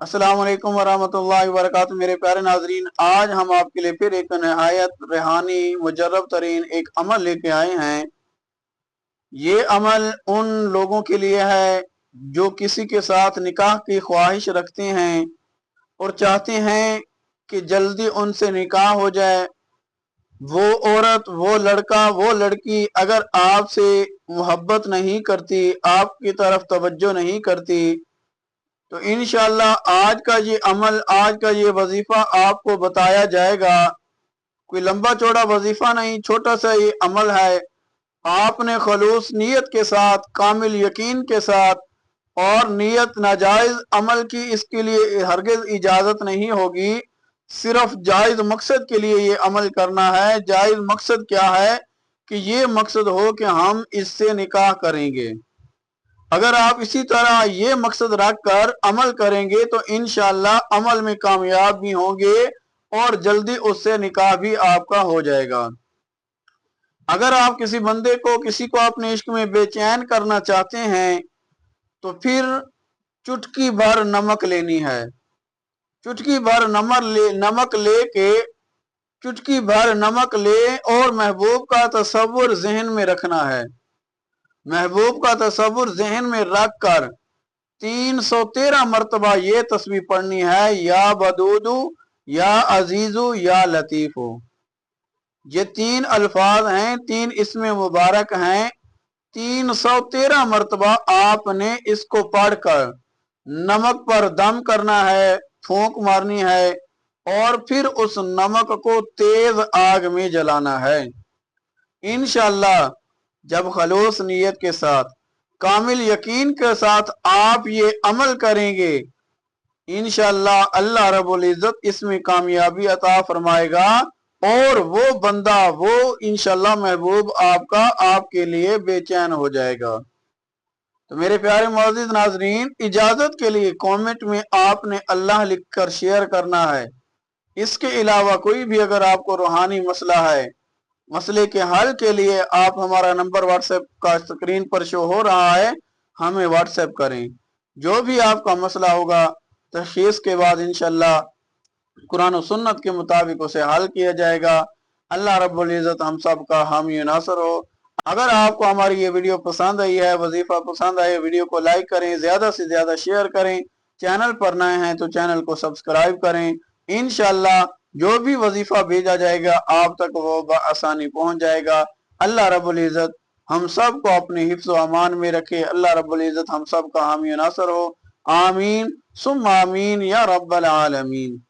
अस्सलाम वालेकुम वरहमतुल्लाहि वबरकातुहू। मेरे प्यारे नाजरीन, आज हम आपके लिए फिर एक नहायत रूहानी मुजर्रब तरीन एक अमल लेके आए हैं। ये अमल उन लोगों के लिए है जो किसी के साथ निकाह की ख्वाहिश रखते हैं और चाहते हैं कि जल्दी उनसे निकाह हो जाए। वो औरत, वो लड़का, वो लड़की अगर आपसे मोहब्बत नहीं करती, आपकी तरफ तवज्जो नहीं करती, तो इंशाअल्लाह आज का ये अमल, आज का ये वजीफा आपको बताया जाएगा। कोई लंबा चौड़ा वजीफा नहीं, छोटा सा ये अमल है। आपने खलूस नीयत के साथ, कामिल यकीन के साथ, और नीयत नाजायज अमल की इसके लिए हरगिज इजाजत नहीं होगी। सिर्फ जायज मकसद के लिए ये अमल करना है। जायज मकसद क्या है कि ये मकसद हो कि हम इससे निकाह करेंगे। अगर आप इसी तरह ये मकसद रख कर अमल करेंगे तो इंशाअल्लाह अमल में कामयाब भी होंगे और जल्दी उससे निकाह भी आपका हो जाएगा। अगर आप किसी बंदे को, किसी को अपने इश्क में बेचैन करना चाहते हैं तो फिर चुटकी भर नमक लेनी है। चुटकी भर नमक लेके, चुटकी भर नमक ले और महबूब का तसव्वुर जहन में रखना है। महबूब का तसव्वुर जहन में रख कर 313 मरतबा ये तस्बीह पढ़नी है, या बदूदू, या अजीजू, या लतीफू। ये तीन अल्फाज हैं, तीन इसमें मुबारक हैं। 313 मरतबा आपने इसको पढ़कर नमक पर दम करना है, फूंक मारनी है, और फिर उस नमक को तेज आग में जलाना है। इंशाअल्लाह जब खलूस नीयत के साथ, कामिल यकीन के साथ आप ये अमल करेंगे, इंशाअल्लाह अल्लाह रब्बुल इज्जत इसमें कामयाबी अता फरमाएगा और वो बंदा, वो इंशाअल्लाह महबूब आपका आपके लिए बेचैन हो जाएगा। तो मेरे प्यारे मुअज़्ज़िज़ नाज़रीन, इजाजत के लिए कमेंट में आपने अल्लाह लिखकर शेयर करना है। इसके अलावा कोई भी अगर आपको रूहानी मसला है, मसले के हल के लिए आप हमारा नंबर व्हाट्सएप का स्क्रीन पर शो हो रहा है, हमें व्हाट्सएप करें। जो भी आपका मसला होगा तशख़ीस के बाद इंशाअल्लाह कुरान और सुन्नत के मुताबिक उसे हल किया जाएगा। अल्लाह रब्बुल इज़्ज़त हम सब का हामी नासर हो। अगर आपको हमारी ये वीडियो पसंद आई है, वजीफा पसंद आए, वीडियो को लाइक करें, ज्यादा से ज्यादा शेयर करें। चैनल पर नए हैं तो चैनल को सब्सक्राइब करें। इंशाअल्लाह जो भी वजीफा भेजा जाएगा आप तक वो आसानी पहुंच जाएगा। अल्लाह रब्बुल इज़्ज़त हम सब को अपने हिफ्ज़ व अमान में रखे। अल्लाह रब्बुल इज़्ज़त हम सब का हामी नासर हो। आमीन सुम्मा आमीन या रब्बल आलमीन।